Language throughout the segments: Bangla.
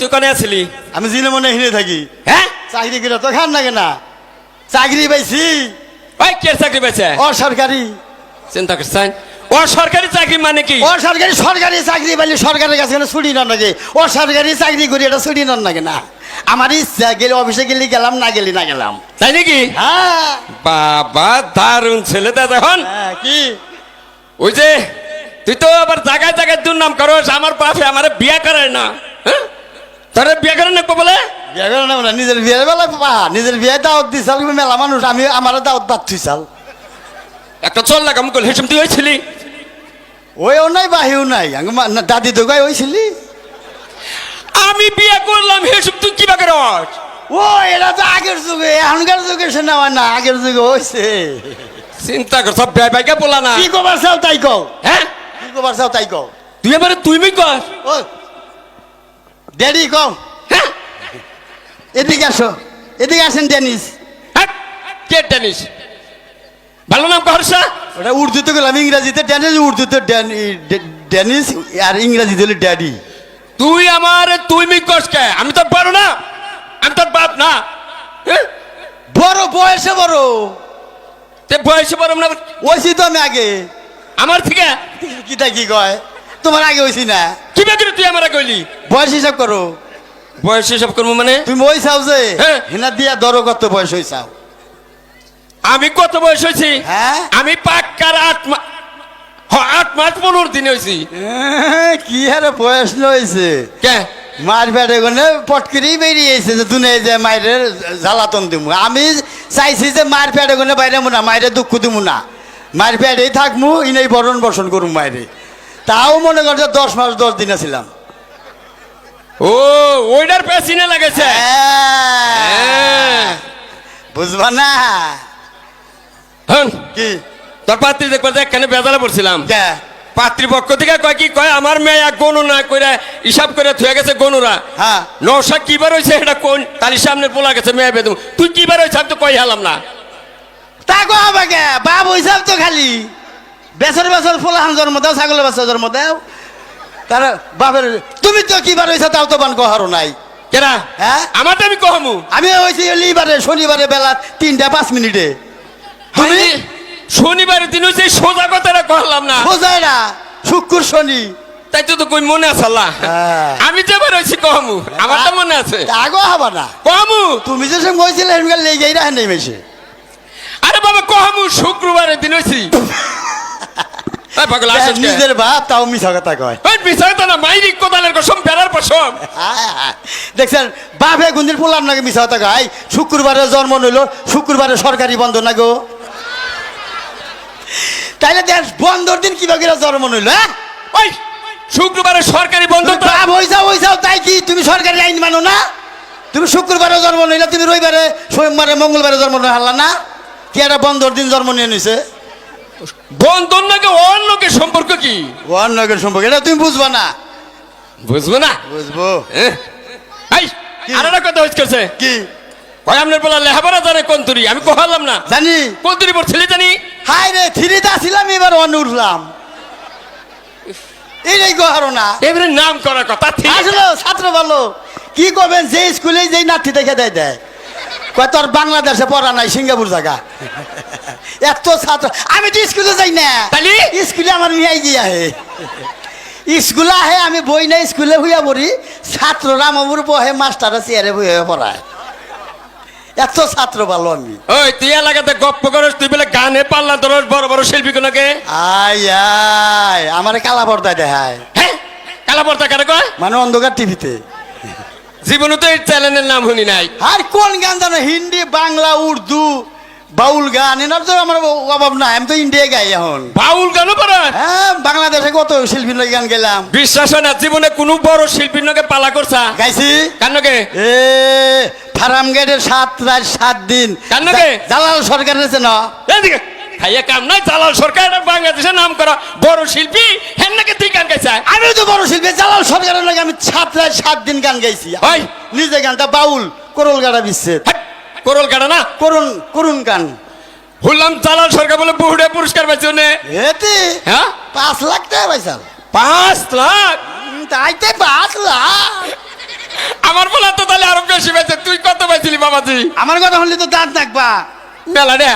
তুই কোনে আসলি? আমি জিনে মনে হিনে থাকি। হ্যাঁ চাকরি করে তো খান লাগে না, চাকরি পাইছি ওই কে চাকরি পেয়েছে? অসরকারি। চিন্তা করছেন ও সরকারি চাকরি মানে কি? অসরকারি সরকারি চাকরি পাইলে সরকারের কাছে ছুটি নন লাগে। অসরকারি চাকরি করি এটা ছুটি নন লাগে না। আমার ইচ্ছা গেলে অফিসে গেলে গেলাম, না গেলে না গেলাম। তাই নাকি? হ্যাঁ বাবা দারুণ ছেলে দা। দেখুন কি ওই যে তুই তো আবার জায়গায় জায়গায় দুর্নাম করস, আমার বাপে আমার বিয়ে করে না। হ্যাঁ তোর বিয়ে করে না বলে? বিয়ে করে না নিজের বিয়ের বেলা বাবা, নিজের বিয়ে দাওয়াত দিছাল মেলা মানুষ, আমি আমার দাওয়াত বাদ থুইছাল। একটা চল না কাম করলে হেসম তুই হয়েছিলি? ওইও নাই বাহিও নাই, দাদি তো গাই হয়েছিলি। আমি বিয়ে করলাম হেসম তুই কি বাকে রস? ও এটা তো আগের যুগে, এখনকার যুগে সে নেওয়া না, আগের যুগে হয়েছে। চিন্তা কর সব ব্যয় বাইকে বলা না। কি কবার চাও তাই কও। হ্যাঁ কি কবার চাও তাই কও। তুই এবারে তুই কর। ও ড্যাডি কও। হ্যাঁ এদিকে আসো, এদিকে আসেন ডেনিস। হ্যাঁ কে টেনিস? ভালো নাম করছা? ওটা উর্দুতে গেলাম, ইংরাজিতে ডেনিস, উর্দুতে ডেনিস, আর ইংরাজিতে হলো ড্যাডি। তুই আমার তুই কস কে? আমি তো বড় না, আমি তোর বাপ না। হ্যাঁ? বড় বয়সে বড়, তে বয়সে বড় না ওইছি তো আমি আগে। আমার থেকে? কিটা কি কয়, তোমার আগে হয়েছি না। কি বাকি তুই আমার কইলি? বয়স হিসাব করো। বয়স হিসাব করবো মানে? তুমি ওই চাও যে হ্যাঁ। হেনা দিয়া ধরো কত বয়স হয়েছাও। আমি কত বয়স হয়েছি? হ্যাঁ আমি পাক্কার 8 মাস 8 মাস 15 দিন হয়েছি। কি হারে বয়স হয়েছে। কে মার পেটে কোনে পটকিরি বেরিয়েছে যে দুনিয়ায় যে মায়ের জ্বালাতন দিমু। আমি চাইছি যে মার পেটে কোনে বাইরে না, মায়ের দুঃখ দিমু না, মায়ের পেটেই থাকমু, ইনেই বরণ বসন করুম মায়েরে। তাও মনে করছে 10 মাস 10 দিন ছিলাম। ও ওইটার পেছনে লাগেছে। হ্যাঁ। বুঝবা না হন কি তোর পাত্রী দেখবার দেখ কেন বেজালে পড়ছিলাম। কে? পাত্রী পক্ষ থেকে কয় কি কয় আমার মেয়ে এক গণনা করে হিসাব করে থুয়ে গেছে গনুরা। হ্যাঁ নৌশা কিবার হয়েছে এটা কোন তালি সামনে পোলা গেছে মেয়ে বেদম, তুই কিবার হয়েছে আমি তো কই হেলাম না। তা কো আমাকে বাপ হইসাব তো খালি বেসর বেসর ফুলাহান জন্ম দাও, ছাগলের বাচ্চা জন্ম দাও তার বাপের। তুমি তো কিবার হইছা তাও তো বান কহারো নাই। কেনা হ্যাঁ আমার তো আমি কহমু। আমি হয়েছি লিবারে শনিবারে বেলা 3টা 5 মিনিটে। তুমি শনিবারের দিন হয়েছে সোজা কথাটা কহলাম না, বোঝায় না, শুক্র শনি। তাই তো তো কই মনে আছে আল্লাহ। আমি যেবার হয়েছি কহমু, আমার তো মনে আছে। আগো হবা না কহমু। তুমি যে সঙ্গে হয়েছিলে হেনকাল লেগেই রাখেন নেই মেশে। আরে বাবা কহমু শুক্রবারের দিন হয়েছি। পাগল আসছ কে? নিজের বাপ তাও মিছা কথা কয়। ওই বিষয় তো না মাইরি কোদালের কসম বেড়ার পশম। দেখছেন বাপে গুন্দির পোলাম নাকি মিছা কথা কয়। শুক্রবারে জন্ম নিল, শুক্রবারে সরকারি বন্ধ না গো। তাইলে দেখ বন্ধর দিন কিবা কিরা জন্ম নিল। ওই শুক্রবারে সরকারি বন্ধ তো। বাপ হইছাও তাই কি তুমি সরকারি আইন মানো না? তুমি শুক্রবারে জন্ম নিলে, তুমি রবিবারে সোমবারে মঙ্গলবারে জন্ম নিয়ে হারলা না? কি একটা বন্ধর দিন জন্ম নিয়ে নিছে। বন্ধন নাকি অন্যকে সম্পর্ক কি? অন্যকের সম্পর্ক এটা তুমি বুঝবা না। বুঝবো না? বুঝবো এই আর একটা কথা হচ্ছে কি কয় আপনার বলা লেহাপড়া জানে কোন তুরি? আমি কহালাম না জানি। কোন তুরি পড়ছিলি জানি? হাই রে থ্রিতে আসিলাম, এবার অন্য উঠলাম। এই গহারো না এবারে নাম করার কথা আসলে ছাত্র ভালো কি করবেন, যে স্কুলে যেই নাতি দেখে দেয় দেয় কয় তোর বাংলাদেশে পড়া নাই, সিঙ্গাপুর জায়গা। এত ছাত্র আমি তো স্কুলে যাই না, তাহলে স্কুলে আমার মেয়ে গিয়ে আহে, স্কুলে আহে, আমি বই না স্কুলে হইয়া পড়ি, ছাত্ররা আমার বহে, মাস্টাররা চেয়ারে বইয়ে পড়ায়। এত ছাত্র ভালো আমি। ওই তুই এলাকাতে গপ্প করস, তুই বলে গানে পাল্লা ধরস বড় বড় শিল্পী গুলোকে। আয় আয় আমার কালা পর্দায় দেখায়। হ্যাঁ কালা পর্দা কারে কয়? মানে অন্ধকার টিভিতে। জীবনে তো এই চ্যানেলের নাম শুনি নাই। আর কোন গান জানো? হিন্দি, বাংলা, উর্দু, বাউল গান, এনার তো আমার অভাব নাই। আমি তো ইন্ডিয়া গাই এখন। বাউল গানও পারে? হ্যাঁ বাংলাদেশে কত শিল্পীর নাকি গান গেলাম। বিশ্বাস হয় না জীবনে কোনো বড় শিল্পীর নাকি পালা করছা? গাইছি। কার নাকি? এ ফার্ম গেটের 7 রাত 7 দিন। কার নাকি? জালাল সরকার আছে না? এদিকে খাইয়া কাম নাই, জালাল সরকার বাংলাদেশের নাম করা বড় শিল্পী, হেন নাকি তুই গান গাইছা? আমিও তো বড় শিল্পী, জালাল সরকারের নাকি আমি 7 রাত 7 দিন গান গাইছি। ওই নিজে গানটা বাউল, করল গাড়া বিচ্ছেদ, করল কাটা না করুন করুন গান। বললাম জালাল সরকার বলে বহুড়ে পুরস্কার পাইছে নে। এতে হ্যাঁ 5 লাখ টাকা পাইছাল। 5 লাখ? তাইতে 5 লাখ। বেশি পাইছে, তুই কত পাইছিলি বাবাজি? আমার কথা শুনলে তো দাঁত নাকবা। মেলা রে।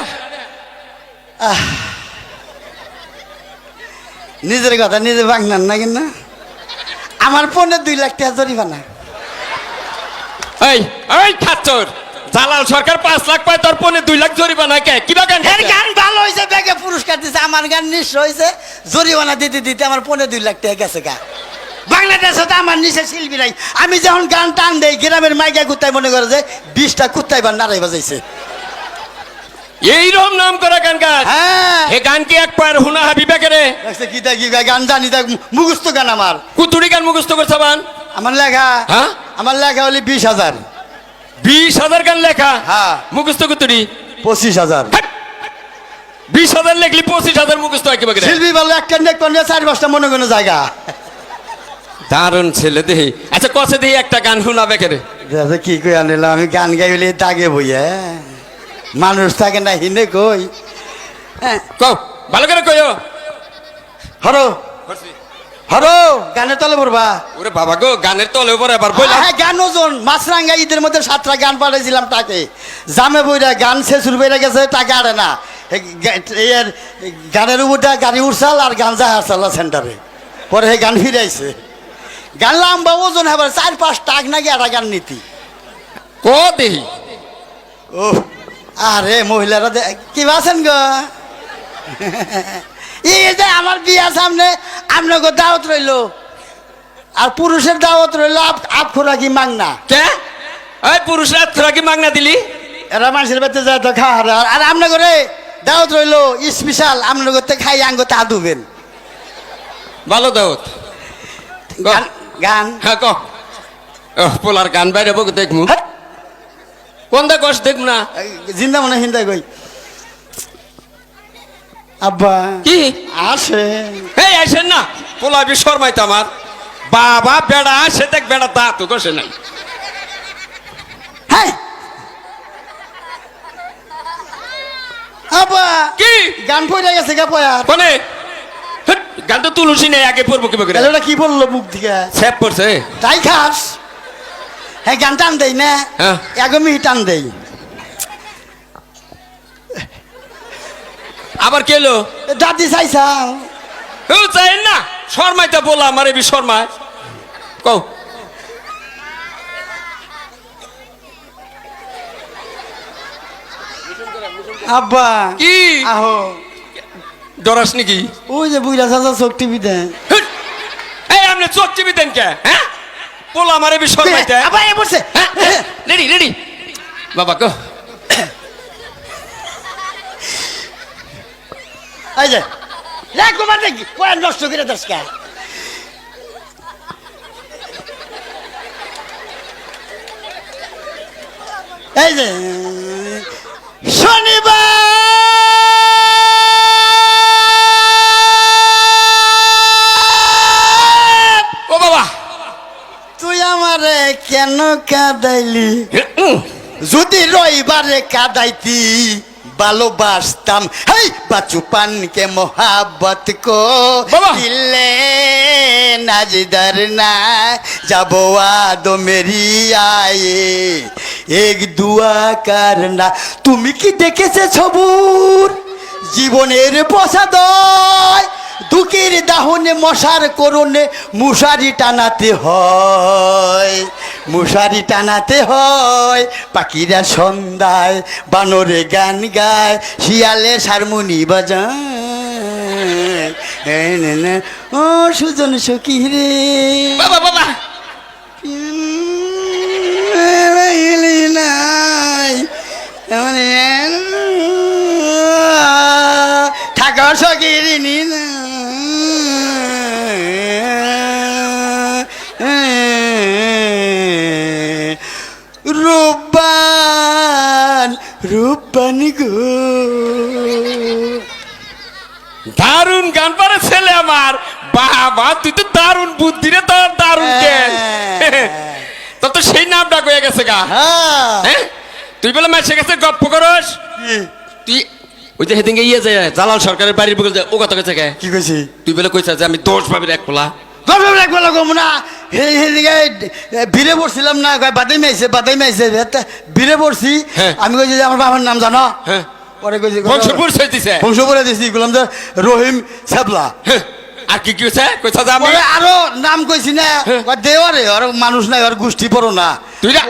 নিজের কথা নিজে ভাঙনান না কিনা? আমার ফোনে 2 লাখ টাকা জরিমানা। এই এই খাচ্চর, জালাল সরকার 5 লাখ পায়, তোর পনে 2 লাখ জরিমানা কে? কি বাগান? এর গান ভালো হয়েছে, ব্যাগে পুরস্কার দিছে। আমার গান নিঃস্ব হয়েছে, জরিমানা দিতে দিতে আমার পনে 2 লাখ টাকা গেছে গা। বাংলাদেশে তো আমার নিচে শিল্পী নাই। আমি যখন গান টান দেই, গ্রামের মাইকা কুত্তায় মনে করে যে 20টা কুত্তায় বা নারাই বাজাইছে। এইরকম নাম করা গান গাছ। হ্যাঁ, এ গান কি এক পায়ের হুনা হাবিবে রে? দেখছে কি তা কি গান জানি, তা মুখস্থ গান আমার। কুতুরি গান মুখস্থ করছ বান? আমার লেখা, হ্যাঁ, আমার লেখা হলি 20,000। 20,000 গান লেখা? হ্যাঁ। মুখস্থ কুতুরি 25,000। 20,000 লেখলি 25,000 মুখস্থ হয় কি বাগরে? শিল্পী বললো একটা নেক পান্ডিয়া 4-5টা মনে কোনো জায়গা। দারুণ ছেলে দেহি। আচ্ছা কষে দেহি একটা গান শোনাবে কে রে? কি কই আনিলাম আমি, গান গাইলে দাগে বইয়া মানুষ থাকে না হিনে কই। হ্যাঁ, কও ভালো করে কইও। হরো হরো গানের তলে পড়বা। ওরে বাবা গো, গানের তলে উপরে এবার বইলাম। হ্যাঁ, গান ওজন মাছরাঙ্গা ঈদের মধ্যে 7টা গান পাঠাইছিলাম তাকে। জামে বইরা গান শেষুর বেড়ে গেছে, টাকা আড়ে না। এর গানের উপরটা গাড়ি উঠছাল আর গান জাহাজ সেন্টারে। পরে হে গান ফিরাইছে। গান লাম্বা ওজন হবার 4-5 টাক নাকি একটা গান নীতি। ক দেহি। ও আরে মহিলারা কি আছেন গো? এই যে আমার বিয়া সামনে আপনাকে দাওয়াত রইল, আর পুরুষের দাওয়াত রইল আপ খোরা কি মাংনা। কে এই পুরুষ রাত তোরা কি মাগনা দিলি? এরা মানুষের বাড়িতে যায় তো খাওয়া, আর আপনার ঘরে দাওয়াত রইল স্পেশাল, আপনার ঘরতে খাই আঙ্গ তা দুবেন। ভালো দাওত। গান হ্যাঁ ক। পোলার গান বাইরে বক দেখমু। হাট, কোন দা কষ্ট দেখমু না? জিন্দা মনে হিন্দা কই আব্বা কি আসে। এই আসেন না, পোলা বি শর্মাইতো আমার বাবা। বেড়া আসে দেখ, বেড়া তা তো কষে নাই। হ্যাঁ আব্বা কি গান পড়ে গেছে গা পয়া। কোনে? হেট, গান তো তুলসী নেই, আগে পড়বো কি বকরে? ওটা কি বললো মুখ দিকে? সেভ পড়ছে। তাই খাস? হ্যাঁ, গান টান দেই না, হ্যাঁ। 1 মিনিট টান দেই। আবার কেলো? দাদি চাইছাও? ও চাই না, শর্মাইতে বলা আমার এবি শর্মায়। কও আব্বা কি আহো। ডরাস নাকি? ওই যে বুইরা চাচা চোখ টিভি দেন। হেট, এই আপনি চোখ চিবি দেন কে? হ্যাঁ, পোলা আমার এবি শর্মাইতে। আব্বা এ পড়ছে। হ্যাঁ, রেডি রেডি বাবা কো। এই যে দেখো মানে কি পয়া নষ্ট করে দশকা। এই যে শনিবার ও বাবা, তুই আমারে কেন কাঁদাইলি? যদি রবিবারে কাঁদাইতি ভালোবাসতাম। হেই বাচুপান কে মোহাব্বত কো বাবা। দিলে নাজদার না যাবো আদো মেরি আয়ে এক দুয়া করনা। তুমি কি দেখেছে সবুর জীবনের প্রসাদয়? দুঃখের দাহনে মশার করণে মশারি টানাতে হয়, মশারি টানাতে হয়। পাখিরা সন্ধ্যায় বানরে গান গায়, শিয়ালে হারমোনি বাজায়। ও সুজন সখী রে বাবা বাবা নাই ঠাকুর সখী না রূপবান রূপবান গো। দারুণ গান পারে ছেলে আমার। বাবা তুই তো দারুণ বুদ্ধি রে, তোর দারুণ জ্ঞান। তোর তো সেই নামটা হয়ে গেছে গা। হ্যাঁ, তুই বলে মাসে গেছে গপ্প করস। তুই ওই যে সেদিনকে ইয়ে যায় জালাল সরকারের বাড়ির বুকে যায়, ও কথা গেছে কে? কি কইছি? তুই বলে কইছা যে আমি 10 ভাবির এক পোলা। গল্প রাখবো লাগবো না, ভিড়ে পড়ছিলাম না বাদাই মাইছে ভিড়ে পড়ছি হ্যাঁ। আমি কইছি যে আমার বাবার নাম জানো হ্যাঁ পরে কইছি বংশপুর সইতিছে বংশ পরে দিছি বললাম যে রহিম সাবলা হ্যাঁ। আর কি কি হয়েছে কইছা যে আমি পরে আরো নাম কইছি না দেওয়ারে আর মানুষ নাই আর গোষ্ঠী পড়ো না তুই রাগ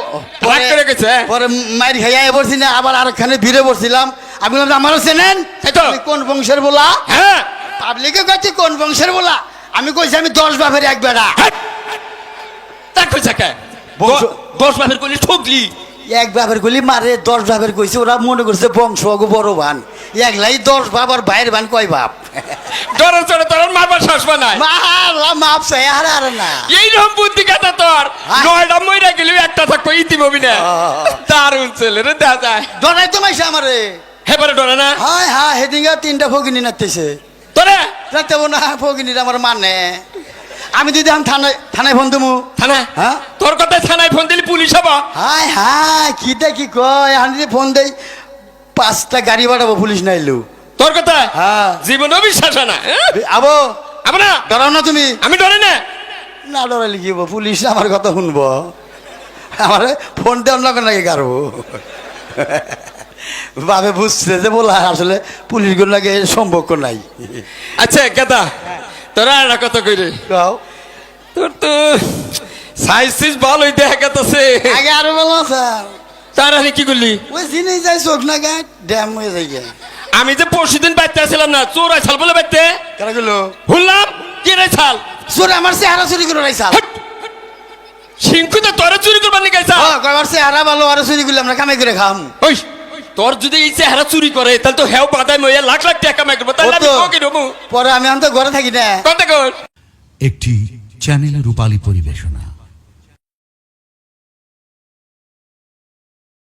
করে গেছে পরে মাইর খাইয়া পড়ছি না আবার আরেকখানে ভিড়ে পড়ছিলাম আমি বললাম আমারও চেনেন এই তো। আমি কোন বংশের বলা হ্যাঁ পাবলিকে কইছি কোন বংশের বলা আমি কইছি আমি 10 বাপের এক বেড়া তা কইছা কে বংশ- 10 বাপের কইলি ঠকলি এক বাপের গুলি মারে 10 বাপের কইছে ওরা মনে করছে বংশ অগো বড় ভান একলাই 10 বাপ আর ভাইয়ের ভান কয় বাপ ডরে চড়ে তোর মারবার শাসবা নাই মারলা মাপ চাই আর না এইরকম বুদ্ধি কথা তোর হ্যাঁ। 9টা মইরা গেলি একটা থাকতো ইতিমবি না দারুণ ছেলে রে দেখা যায় ডরাই তো মাইছে আমারে হেবারে ডরে না হায় হ্যাঁ হেদিঙ্গা 3টা ফগিনি নাতেছে তোরে রাতে না ফগিনির আমার মানে আমি যদি আমি থানায় ফোন দেবো থানা হ্যাঁ তোর কথায় থানায় ফোন দিলি পুলিশ হবো হায় হায় কিটা কি কয় আমি যদি ফোন দেই 5টা গাড়ি বাড়াবো পুলিশ নাইলু তোর কথায় হ্যাঁ জীবন অবিশ্বাস হয় না আবো আবার না ডরাও না তুমি আমি ডরে না না ডরাইলে কি হবো পুলিশ আমার কথা শুনবো আমার ফোন দেওয়ার নয় নাকি কারো বাবে বুঝছে যে বলা আসলে পুলিশগুলো লাগে সম্পর্ক নাই আচ্ছা কেতা তোরা একটা কথা কইরে কাও তোর তো সাইজ ভালোই দেখা গেছে আগে আরো ভালো স্যার তার আমি কি করলি ওই জিনিস যাই চোখ না গায়ে ড্যাম হয়ে যাই গে আমি যে পরশুদিন বাইতে আসছিলাম না চোর আইছাল বলে বাইতে কারা গেলো হুললাম কি রে ছাল চোর আমার চেহারা চুরি করে রাইছাল সিংকু তো তোরে চুরি করবার নিয়ে গেছা কয়বার চেহারা ভালো আরো চুরি করলে আমরা কামাই করে খাম ওই তোর যদি এই চেহারা চুরি করে তাহলে তো হেও বাদাই মইয়া লাখ লাখ টাকা কামাই করবো তাহলে আমি ও তো। কি দেবো পরে আমি তো ঘরে থাকি না কথা কর একটি চ্যানেলের রূপালী পরিবেশনা।